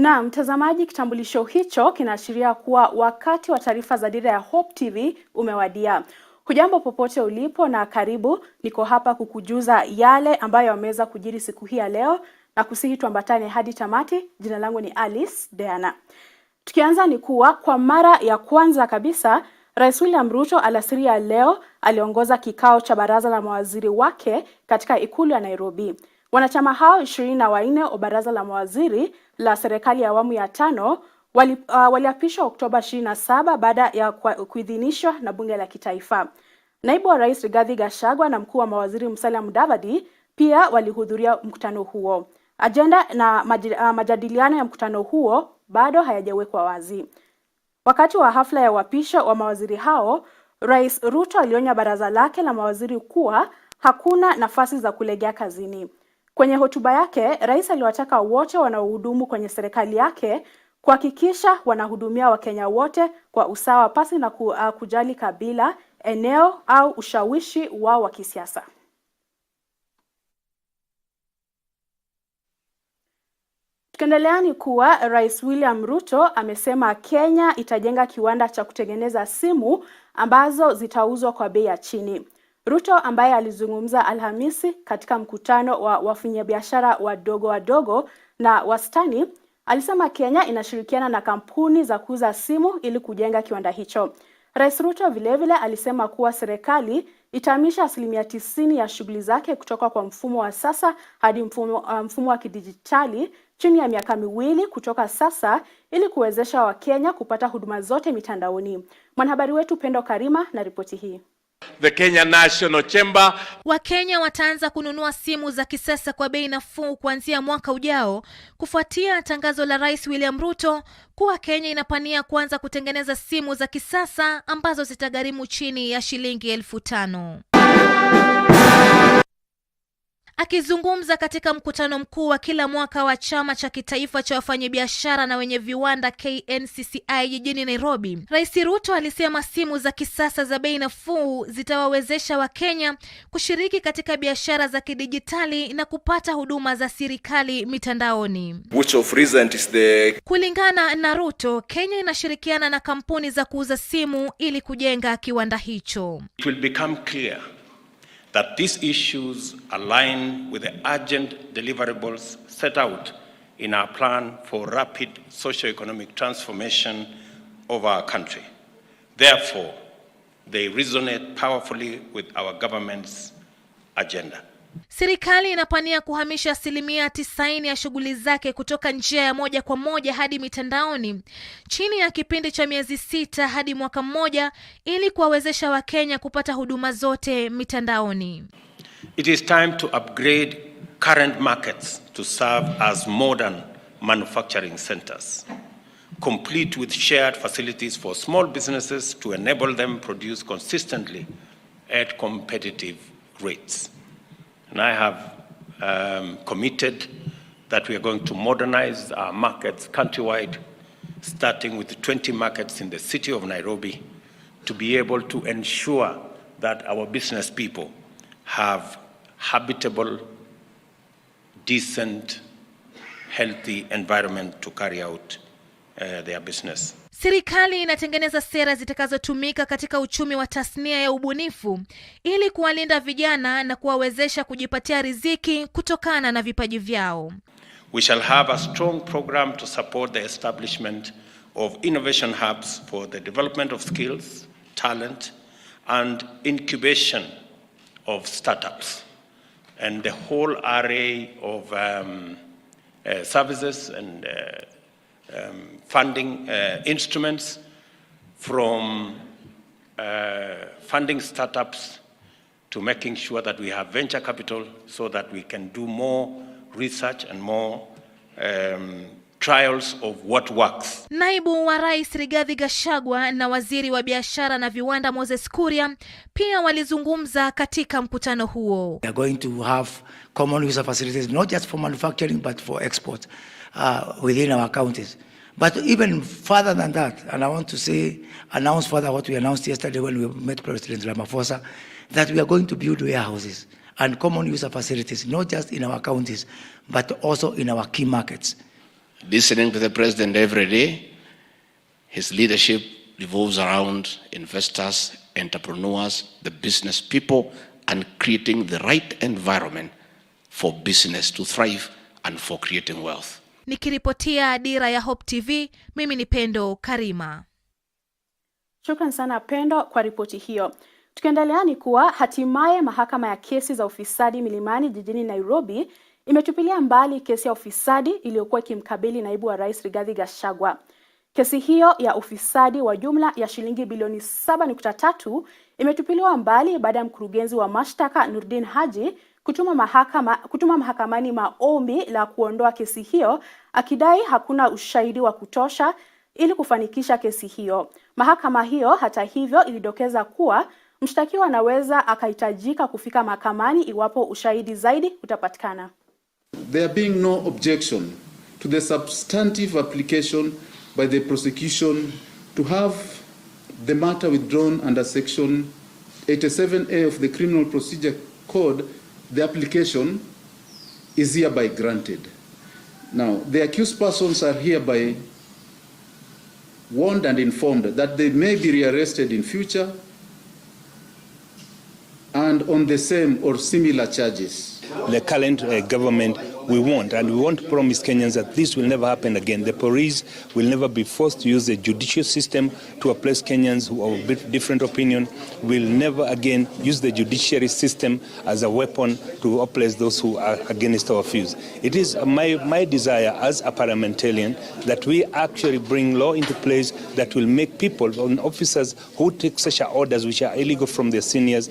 Na mtazamaji, kitambulisho hicho kinaashiria kuwa wakati wa taarifa za Dira Ya Hope TV umewadia. Hujambo popote ulipo na karibu. Niko hapa kukujuza yale ambayo yameweza kujiri siku hii ya leo na kusihi tuambatane hadi tamati. Jina langu ni Alice Diana. Tukianza ni kuwa kwa mara ya kwanza kabisa Rais William Ruto alasiri ya leo aliongoza kikao cha baraza la mawaziri wake katika ikulu ya Nairobi. Wanachama hao 24 wa baraza la mawaziri la serikali ya awamu ya 5 waliapishwa Oktoba 27 baada ya kuidhinishwa na bunge la kitaifa. Naibu wa Rais Rigathi Gachagua na mkuu wa mawaziri Musalia Mudavadi pia walihudhuria mkutano huo. Agenda na majadiliano ya mkutano huo bado hayajawekwa wazi. Wakati wa hafla ya uapisho wa mawaziri hao, Rais Ruto alionya baraza lake la mawaziri kuwa hakuna nafasi za kulegea kazini. Kwenye hotuba yake, Rais aliwataka wote wanaohudumu kwenye serikali yake kuhakikisha wanahudumia Wakenya wote kwa usawa pasi na kujali kabila, eneo au ushawishi wao wa kisiasa. Tukiendelea ni kuwa Rais William Ruto amesema Kenya itajenga kiwanda cha kutengeneza simu ambazo zitauzwa kwa bei ya chini. Ruto ambaye alizungumza Alhamisi katika mkutano wa wafanyabiashara wadogo na wastani alisema Kenya inashirikiana na kampuni za kuuza simu ili kujenga kiwanda hicho. Rais Ruto vilevile alisema kuwa serikali itahamisha 90% ya shughuli zake kutoka kwa mfumo wa sasa hadi mfumo wa kidijitali chini ya miaka 2 kutoka sasa ili kuwezesha Wakenya kupata huduma zote mitandaoni. Mwanahabari wetu Pendo Karima na ripoti hii. The Kenya National Chamber. Wakenya wataanza kununua simu za kisasa kwa bei nafuu kuanzia mwaka ujao kufuatia tangazo la Rais William Ruto kuwa Kenya inapania kuanza kutengeneza simu za kisasa ambazo zitagharimu chini ya shilingi 5,000. Akizungumza katika mkutano mkuu wa kila mwaka wa chama cha kitaifa cha wafanyabiashara na wenye viwanda KNCCI jijini Nairobi, Rais Ruto alisema simu za kisasa za bei nafuu zitawawezesha Wakenya kushiriki katika biashara za kidijitali na kupata huduma za serikali mitandaoni. Which of recent is the... Kulingana na Ruto, Kenya inashirikiana na kampuni za kuuza simu ili kujenga kiwanda hicho. It will become clear that these issues align with the urgent deliverables set out in our plan for rapid socio-economic transformation of our country. Therefore, they resonate powerfully with our government's agenda. Serikali inapania kuhamisha 90% ya shughuli zake kutoka njia ya moja kwa moja hadi mitandaoni chini ya kipindi cha miezi 6 hadi mwaka mmoja ili kuwawezesha Wakenya kupata huduma zote mitandaoni. It is time to upgrade current markets to serve as modern manufacturing centers, complete with shared facilities for small businesses to enable them produce consistently at competitive rates. And I have committed that we are going to modernize our markets countrywide, starting with 20 markets in the city of Nairobi, to be able to ensure that our business people have habitable, decent, healthy environment to carry out their business. Serikali inatengeneza sera zitakazotumika katika uchumi wa tasnia ya ubunifu ili kuwalinda vijana na kuwawezesha kujipatia riziki kutokana na vipaji vyao. We shall have a strong program to support the establishment of innovation hubs for the development of skills, talent, and incubation of startups, and the whole array of services and funding instruments, from funding startups to making sure that we have venture capital so that we can do more research and more trials of what works. Naibu wa Rais Rigathi Gachagua na waziri wa biashara na viwanda Moses Kuria pia walizungumza katika mkutano huo. We are going to have common user facilities not just for manufacturing but for export within our counties. But even further than that, and I want to announce further what we announced yesterday when we met President Ramaphosa, that we are going to build warehouses and common user facilities, not just in our counties, but also in our key markets. listening to the president every day. His leadership revolves around investors, entrepreneurs, the business people, and creating the right environment for business to thrive and for creating wealth. Nikiripotia Dira Ya Hope TV, mimi ni Pendo Karima. Shukran sana Pendo kwa ripoti hiyo. Tukiendelea ni kuwa hatimaye mahakama ya kesi za ufisadi Milimani jijini Nairobi imetupilia mbali kesi ya ufisadi iliyokuwa ikimkabili naibu wa rais Rigathi Gachagua. Kesi hiyo ya ufisadi wa jumla ya shilingi bilioni 7.3 imetupiliwa mbali baada ya mkurugenzi wa mashtaka Nurdin Haji kutuma mahakamani maombi la kuondoa kesi hiyo, akidai hakuna ushahidi wa kutosha ili kufanikisha kesi hiyo. Mahakama hiyo hata hivyo ilidokeza kuwa mshtakiwa anaweza akahitajika kufika mahakamani iwapo ushahidi zaidi utapatikana. There being no objection to the substantive application by the prosecution to have the matter withdrawn under section 87A of the Criminal Procedure Code, the application is hereby granted. Now, the accused persons are hereby warned and informed that they may be rearrested in future and on the same or similar charges. The current government, we want to promise Kenyans that this will never happen again. The police will never be forced to use the judicial system to oppress Kenyans who have a different opinion. Will never again use the judiciary system as a weapon to oppress those who are against our views. It is my desire as a parliamentarian that we actually bring law into place that will make people and officers who take such orders which are illegal from their seniors.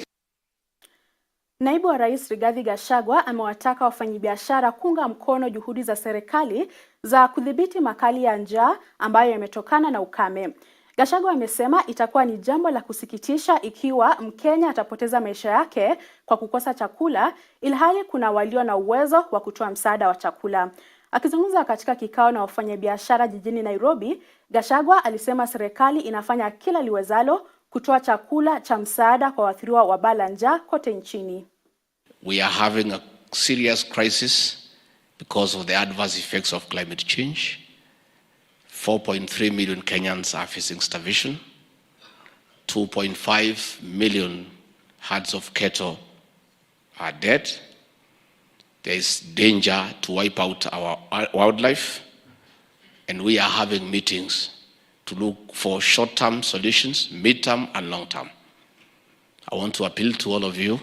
Naibu wa Rais Rigathi Gachagua amewataka wafanyabiashara kuunga mkono juhudi za serikali za kudhibiti makali ya njaa ambayo yametokana na ukame. Gachagua amesema itakuwa ni jambo la kusikitisha ikiwa Mkenya atapoteza maisha yake kwa kukosa chakula, ilhali kuna walio na uwezo wa kutoa msaada wa chakula. Akizungumza katika kikao na wafanyabiashara jijini Nairobi, Gachagua alisema serikali inafanya kila liwezalo kutoa chakula cha msaada kwa waathiriwa wa baa la njaa kote nchini. We are having a serious crisis because of the adverse effects of climate change. 4.3 million Kenyans are facing starvation. 2.5 million herds of cattle are dead. There is danger to wipe out our wildlife. And we are having meetings to look for short-term solutions, mid-term and long-term. I want to appeal to all of you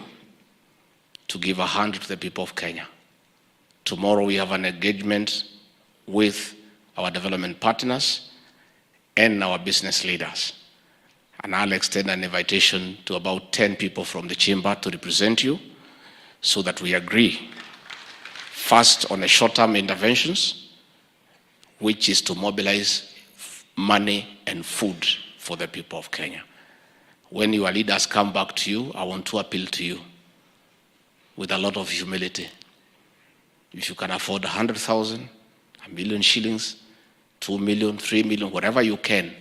to give a hand to the people of Kenya. Tomorrow we have an engagement with our development partners and our business leaders. And I'll extend an invitation to about 10 people from the chamber to represent you so that we agree first on the short-term interventions, which is to mobilize money and food for the people of Kenya. When your leaders come back to you, I want to appeal to you with a lot of humility. If you can afford 100,000, 1 million shillings, 2 million, 3 million, whatever you can,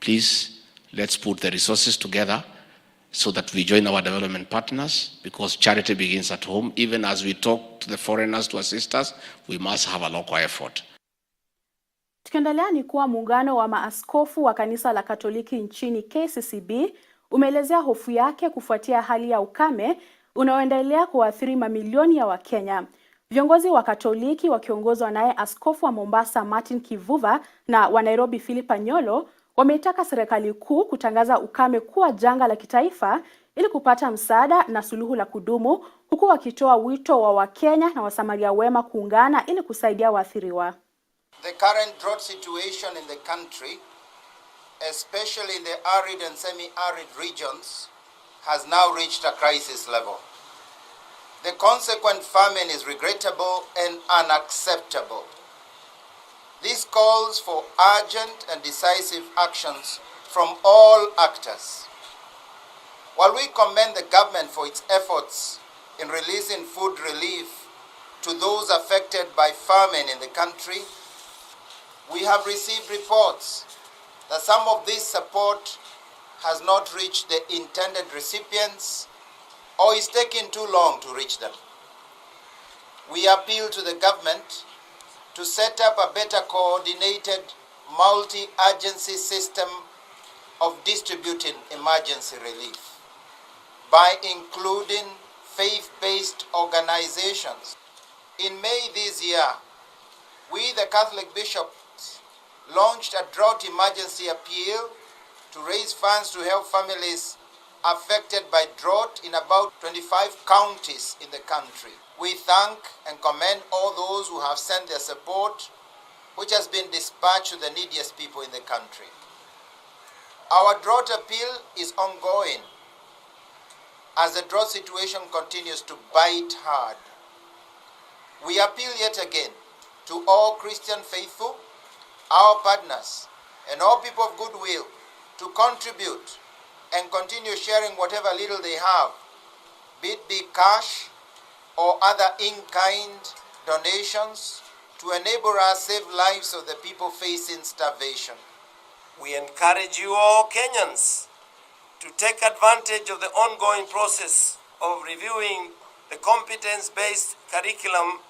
please, let's put the resources together so that we join our development partners, because charity begins at home. Even as we talk to the foreigners to assist us, we must have a local effort. Tukiendelea ni kuwa muungano wa maaskofu wa kanisa la Katoliki nchini KCCB umeelezea hofu yake kufuatia hali ya ukame unaoendelea kuathiri mamilioni ya Wakenya. Viongozi wa Katoliki wakiongozwa naye askofu wa Mombasa Martin Kivuva na wa Nairobi Philip Anyolo wameitaka serikali kuu kutangaza ukame kuwa janga la kitaifa ili kupata msaada na suluhu la kudumu, huku wakitoa wito wa Wakenya na wasamaria wema kuungana ili kusaidia waathiriwa. The current drought situation in the country, especially in the arid and semi-arid regions, has now reached a crisis level. The consequent famine is regrettable and unacceptable. This calls for urgent and decisive actions from all actors. While we commend the government for its efforts in releasing food relief to those affected by famine in the country, we have received reports that some of this support has not reached the intended recipients or is taking too long to reach them. We appeal to the government to set up a better coordinated multi-agency system of distributing emergency relief by including faith-based organizations. In May this year, we, the Catholic bishops, launched a drought emergency appeal to raise funds to help families affected by drought in about 25 counties in the country. We thank and commend all those who have sent their support, which has been dispatched to the neediest people in the country. Our drought appeal is ongoing as the drought situation continues to bite hard. We appeal yet again to all Christian faithful, our partners, and all people of goodwill to contribute and continue sharing whatever little they have, be it be cash or other in-kind donations, to enable us save lives of the people facing starvation. We encourage you all Kenyans to take advantage of the ongoing process of reviewing the competence-based curriculum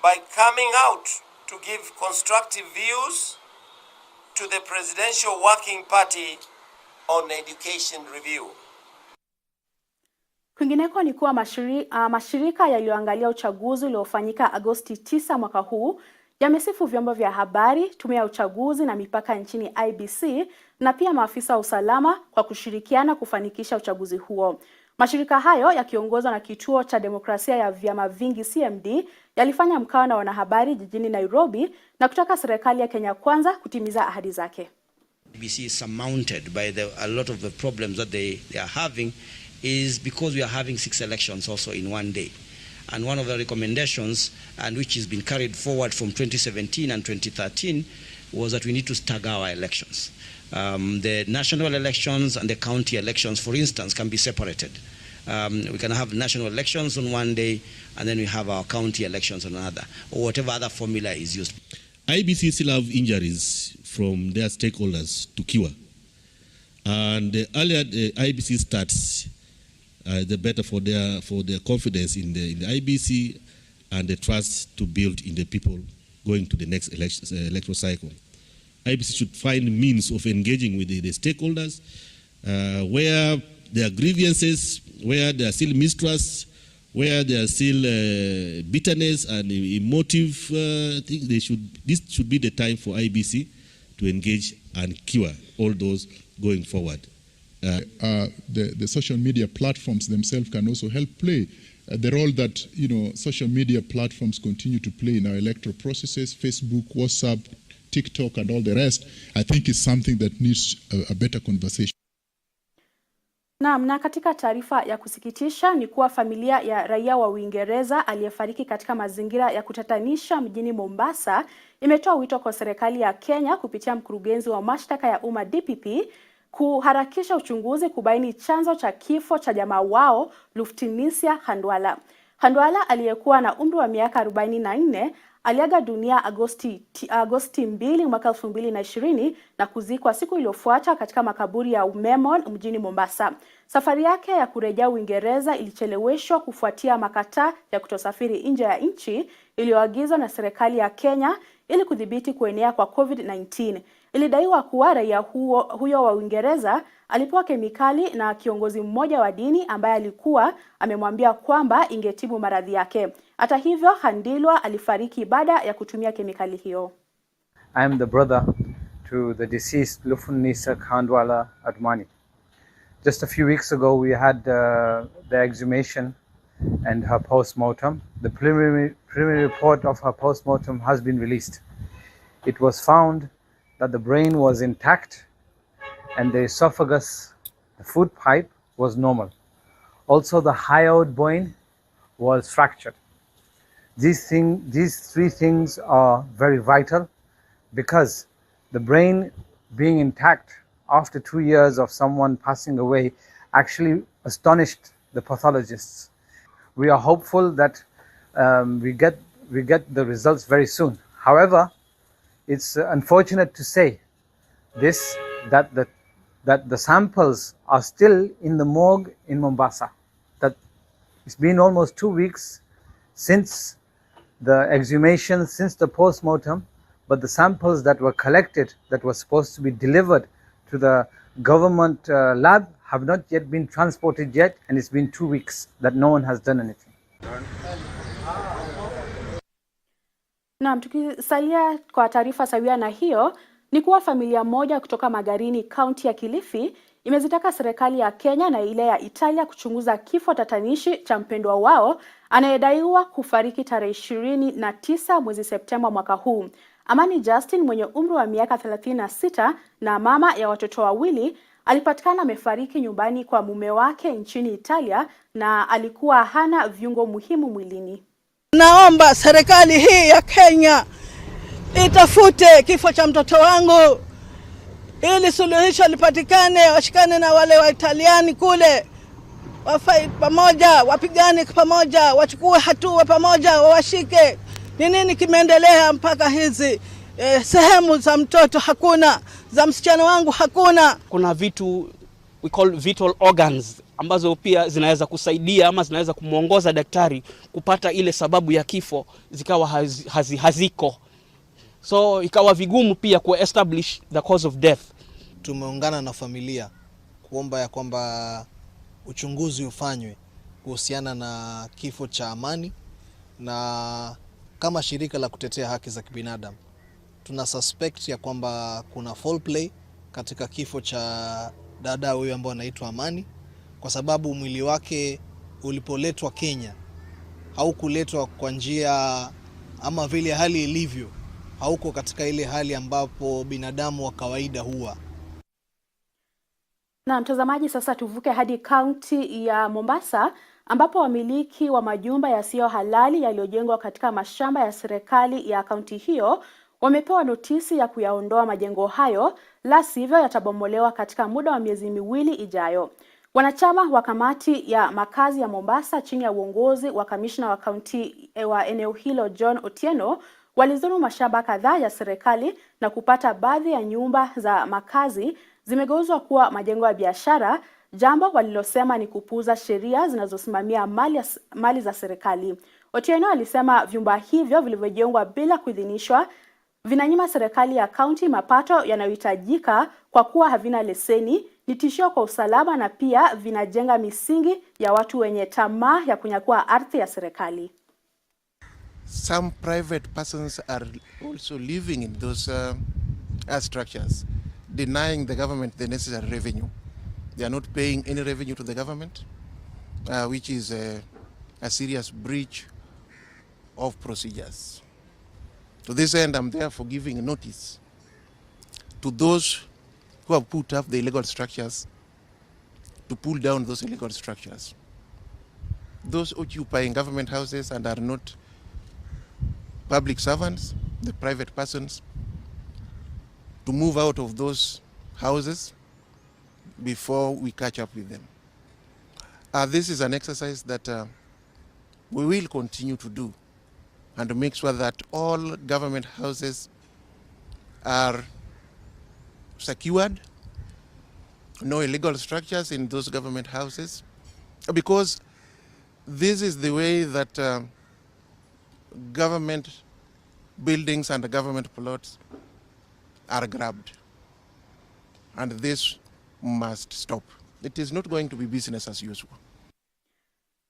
by coming out to give constructive views to the Presidential Working Party on Education Review. Kwingineko ni kuwa mashirika yaliyoangalia uchaguzi uliofanyika Agosti 9 mwaka huu yamesifu vyombo vya habari, tume ya uchaguzi na mipaka nchini IEBC na pia maafisa wa usalama kwa kushirikiana kufanikisha uchaguzi huo. Mashirika hayo yakiongozwa na Kituo cha Demokrasia ya Vyama Vingi CMD yalifanya mkao na wanahabari jijini Nairobi na kutaka serikali ya Kenya Kwanza kutimiza ahadi zake. IEBC is surmounted by a lot of the problems that they are having is because we are having 6 elections also in one day. And one of the recommendations, and which has been carried forward from 2017 and 2013, was that we need to stagger our elections. The national elections and the county elections, for instance, can be separated. We can have national elections on one day, and then we have our county elections on another, or whatever other formula is used. IEBC still have injuries from their stakeholders to cure. And the earlier the IEBC starts, the better for their confidence in the IEBC and the trust to build in the people going to the next electoral cycle. IEBC should find means of engaging with the stakeholders where there are grievances, where there are still mistrusts, where there are still bitterness and emotive things. This should be the time for IEBC to engage and cure all those going forward. The social media platforms themselves can also help play the role that social media platforms continue to play in our electoral processes. Facebook, WhatsApp, TikTok, and all the rest, I think is something that needs a better conversation. Na katika taarifa ya kusikitisha ni kuwa familia ya raia wa Uingereza aliyefariki katika mazingira ya kutatanisha mjini Mombasa imetoa wito kwa serikali ya Kenya kupitia mkurugenzi wa mashtaka ya umma DPP kuharakisha uchunguzi kubaini chanzo cha kifo cha jamaa wao Luftinisia Khandwala. Khandwala aliyekuwa na umri wa miaka 44 aliaga dunia Agosti 2 mwaka 2020 na kuzikwa siku iliyofuata katika makaburi ya Memon mjini Mombasa. Safari yake ya kurejea Uingereza ilicheleweshwa kufuatia makataa ya kutosafiri nje ya nchi iliyoagizwa na serikali ya Kenya ili kudhibiti kuenea kwa COVID-19. Ilidaiwa kuwa raia huyo wa Uingereza alipewa kemikali na kiongozi mmoja wa dini ambaye alikuwa amemwambia kwamba ingetibu maradhi yake. Hata hivyo, Khandilwa alifariki baada ya kutumia kemikali hiyo. I am the brother to the deceased Luftinisia Khandwala Admani. Just a few weeks ago, we had the exhumation and her post-mortem. The preliminary report of her post-mortem has been released. It was found that the brain was intact and the esophagus, the food pipe, was normal. Also, the hyoid bone was fractured. These 3 things are very vital because the brain being intact after 2 years of someone passing away actually astonished the pathologists. We are hopeful that we get the results very soon. However, it's unfortunate to say this, that the samples are still in the morgue in Mombasa. That it's been almost 2 weeks since the exhumation since the post-mortem, but the samples that were collected that were supposed to be delivered to the government lab have not yet been transported yet, and it's been 2 weeks that no one has done anything. Naam, tukisalia kwa taarifa sawia na hiyo ni kuwa familia moja kutoka Magarini, kaunti ya Kilifi imezitaka serikali ya Kenya na ile ya Italia kuchunguza kifo tatanishi cha mpendwa wao anayedaiwa kufariki tarehe 29 mwezi Septemba mwaka huu. Amani Justin mwenye umri wa miaka 36 na mama ya watoto wawili alipatikana amefariki nyumbani kwa mume wake nchini Italia na alikuwa hana viungo muhimu mwilini. Naomba serikali hii ya Kenya itafute kifo cha mtoto wangu ili suluhisho lipatikane, washikane na wale wa Italiani kule, wafai pamoja, wapigane pamoja, wachukue hatua pamoja, washike. Ni nini kimeendelea mpaka hizi sehemu za mtoto hakuna, za msichana wangu hakuna. Kuna vitu we call vital organs ambazo pia zinaweza kusaidia ama zinaweza kumuongoza daktari kupata ile sababu ya kifo, zikawa haziko. So ikawa vigumu pia ku-establish the cause of death. Tumeungana na familia kuomba ya kwamba uchunguzi ufanywe kuhusiana na kifo cha Amani, na kama shirika la kutetea haki za kibinadamu tuna suspect ya kwamba kuna foul play katika kifo cha dada huyu ambaye anaitwa Amani, kwa sababu mwili wake ulipoletwa Kenya haukuletwa kwa njia ama vile hali ilivyo, hauko katika ile hali ambapo binadamu wa kawaida huwa. Na mtazamaji, sasa tuvuke hadi kaunti ya Mombasa ambapo wamiliki wa majumba yasiyo halali yaliyojengwa katika mashamba ya serikali ya kaunti hiyo wamepewa notisi ya kuyaondoa majengo hayo, la sivyo yatabomolewa katika muda wa miezi miwili ijayo. Wanachama wa kamati ya makazi ya Mombasa chini ya uongozi wa kamishna wa kaunti wa eneo hilo John Otieno walizuru mashamba kadhaa ya serikali na kupata baadhi ya nyumba za makazi zimegeuzwa kuwa majengo ya biashara, jambo walilosema ni kupuuza sheria zinazosimamia mali za serikali. Otieno alisema vyumba hivyo vilivyojengwa bila kuidhinishwa vinanyima serikali ya kaunti mapato yanayohitajika kwa kuwa havina leseni, ni tishio kwa usalama na pia vinajenga misingi ya watu wenye tamaa ya kunyakua ardhi ya serikali. Some private persons are also living in those structures, denying the government the necessary revenue. They are not paying any revenue to the government, which is a serious breach of procedures. To this end, I'm therefore giving a notice to those who have put up the illegal structures to pull down those illegal structures. Those occupying government houses and are not public servants, the private persons, to move out of those houses before we catch up with them. This is an exercise that we will continue to do and to make sure that all government houses are secured, no illegal structures in those government houses, because this is the way that government buildings and government plots are grabbed, and this must stop. It is not going to be business as usual.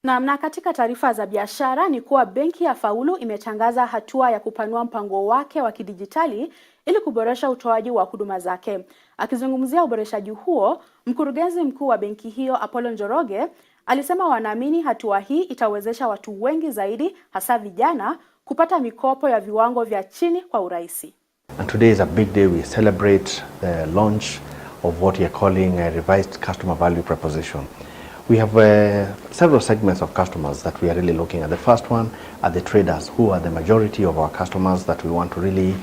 Na katika taarifa za biashara ni kuwa benki ya Faulu imetangaza hatua ya kupanua mpango wake wa kidijitali ili kuboresha utoaji wa huduma zake. Akizungumzia uboreshaji huo, mkurugenzi mkuu wa benki hiyo Apollo Njoroge alisema wanaamini hatua hii itawezesha watu wengi zaidi, hasa vijana, kupata mikopo ya viwango vya chini kwa urahisi. And today is a big day. We celebrate the launch of what we are calling a revised customer value proposition. We have several segments of customers that we are really looking at. The first one are the traders, who are the majority of our customers that we want to really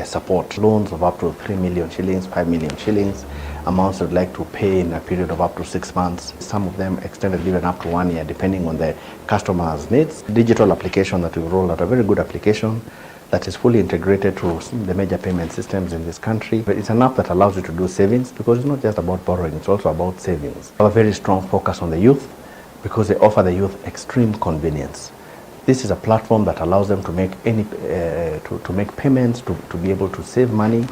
support. Loans of up to 3 million shillings, 5 million shillings, amounts they'd like to pay in a period of up to 6 months. Some of them extended even up to 1 year, depending on the customer's needs. Digital application that we rolled out, a very good application that is fully integrated to the major payment systems in this country. It's an app that allows you to do savings, because it's not just about borrowing, it's also about savings. A very strong focus on the youth, because they offer the youth extreme convenience. This is a platform that allows them to make to make payments, to be able to save money,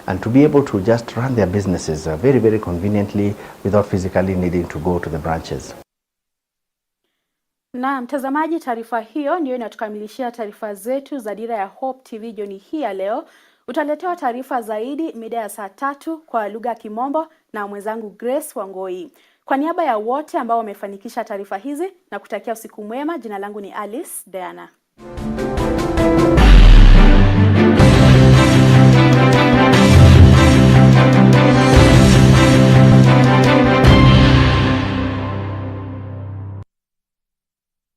and to be able to just run their businesses very, very conveniently without physically needing to go to the branches. Na mtazamaji, taarifa hiyo ndio inatukamilishia taarifa zetu za Dira ya Hope TV jioni hii ya leo. Utaletewa taarifa zaidi mida ya saa 3 kwa lugha ya Kimombo na mwenzangu Grace Wangoi. Kwa niaba ya wote ambao wamefanikisha taarifa hizi na kutakia usiku mwema, jina langu ni Alice Diana.